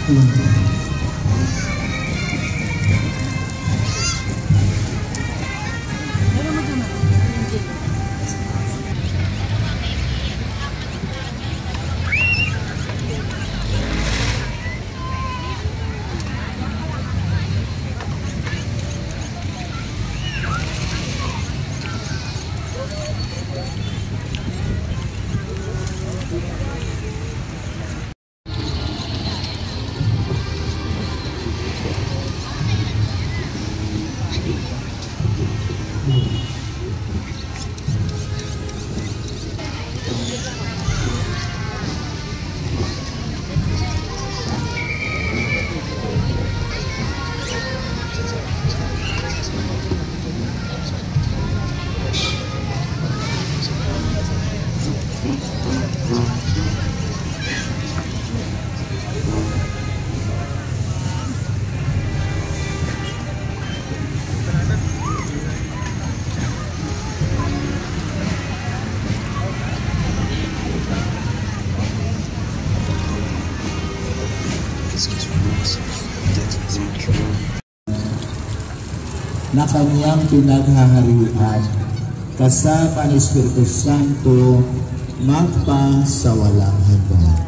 na kanyang pinaghaharian kasama ng Espiritu Santo magpa sa walang hanggan.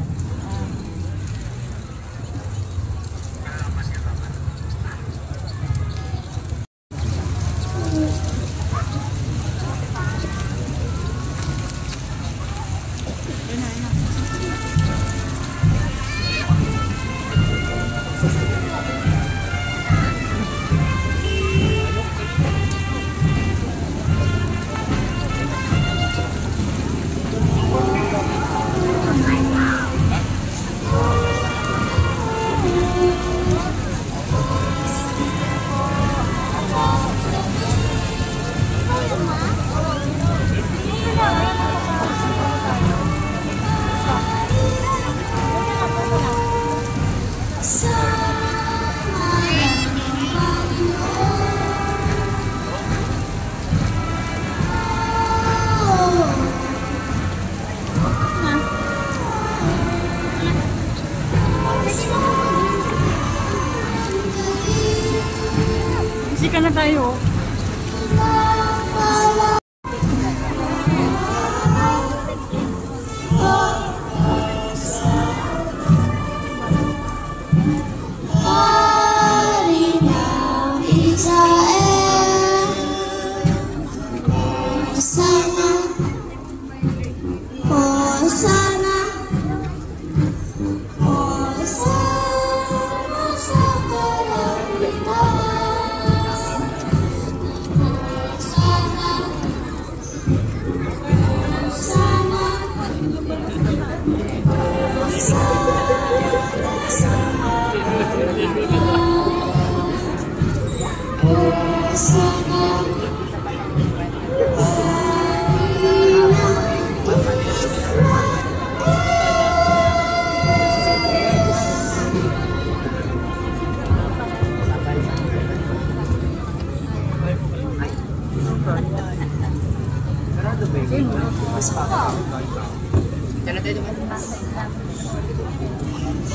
Musika na tayo.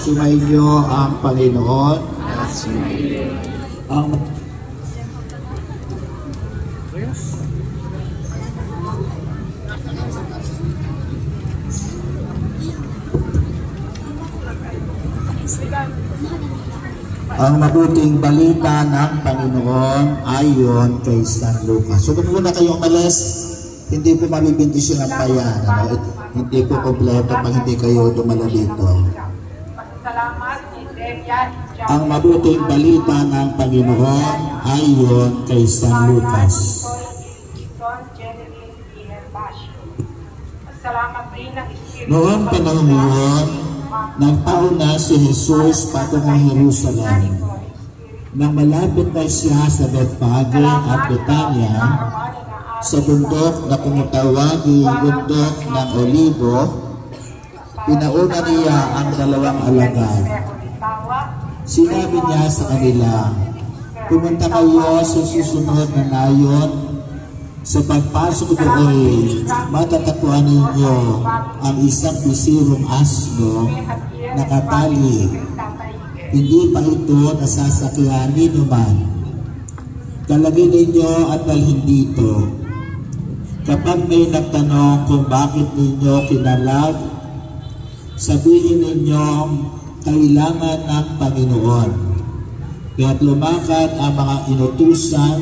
Sumainyo ang Panginoon at ang mabuting balita ng Panginoon ayon kay San Lucas. So kung muna kayong malas, hindi po mabibindisyon ang bayan. Hindi po kompleto pag hindi kayo dumalo dito. Ang mabuting balita ng Panginoon ayon kay San Lucas. Noong panahon yun, nagpauna si Jesus patungong Jerusalem. Nang malapit na siya sa Bethphage at Betania, sa bundok na kumutawaging bundok ng Olibo, pinauna niya ang dalawang alagad. Sinabi niya sa kanila, pumunta kayo sa susunod na nayon. Sa pagpasok doon, matatagpuan ninyo ang isang bisirong asno nakatali hindi pa ito nasasakyan ni naman. Kalagay ninyo at dalhin dito. Kapag may nagtanong kung bakit ninyo kinalag, sabihin ninyo kailangan ng Panginoon. Kaya't lumakad ang mga inutusan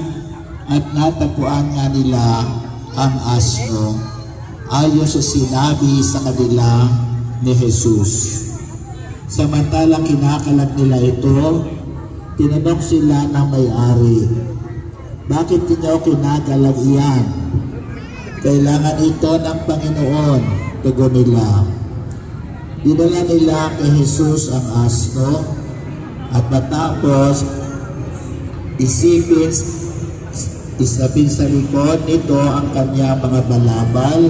at natagpuan nga nila ang asno, ayon sa sinabi sa kanila ni Jesus. Samantalang kinakalag nila ito, tinanong sila ng may-ari, bakit ninyo kinakalag iyan? Kailangan ito ng Panginoon, tugon nila. Dinala nila kay Jesus ang asno at matapos isapin sa likod nito ang kanyang mga balabal,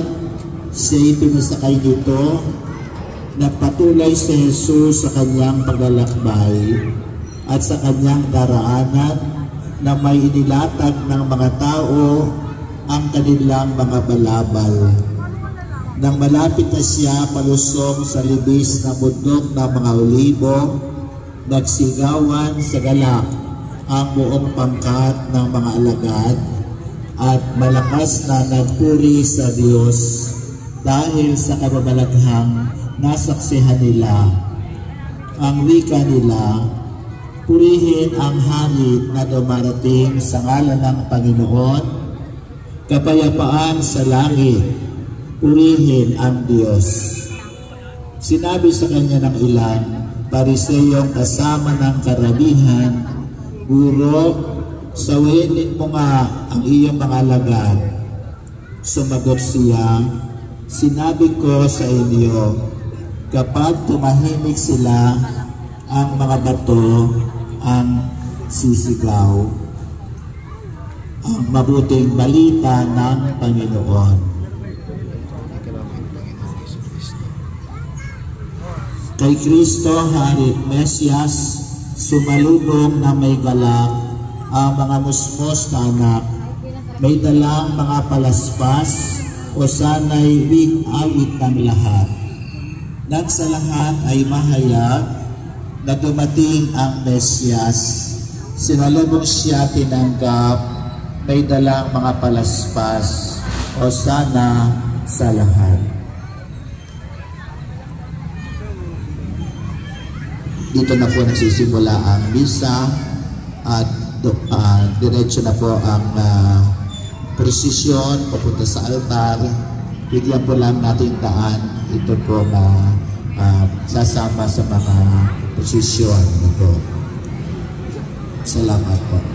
siya pinasakay nito. Nagpatuloy si Jesus sa kanyang paglalakbay at sa kanyang daraanan na may inilatag ng mga tao ang kanilang mga balabal. Nang malapit na siya palusong sa libis na bundok ng mga olibo, nagsigawan sa galak ang buong pangkat ng mga alagad at malakas na nagpuri sa Diyos dahil sa kababalaghang nasaksihan nila. Ang wika nila, purihin ang hangin na dumarating sa ngalan ng Panginoon, kapayapaan sa langit, purihin ang Diyos. Sinabi sa kanya ng ilan, Pariseyong kasama ng karamihan, Guro, sawinin mo nga ang iyong mga alagad. Sumagot siya, sinabi ko sa inyo, kapag tumahimik sila, ang mga bato ang sisigaw. Ang mabuting balita ng Panginoon. Kay Kristo, Hari Mesyas, sumalubong na may galak ang mga musmos na anak, may dalang mga palaspas o sanay awit ng lahat. Nang sa lahat ay mahayag na dumating ang Mesyas, sinalubong siya tinanggap, may dalang mga palaspas o sana sa lahat. Dito na po nagsisimula ang misa at diretso na po ang prosesyon papunta sa altar. Bigyan po lang natin daan ito po na sasama sa mga prosesyon. Salamat po.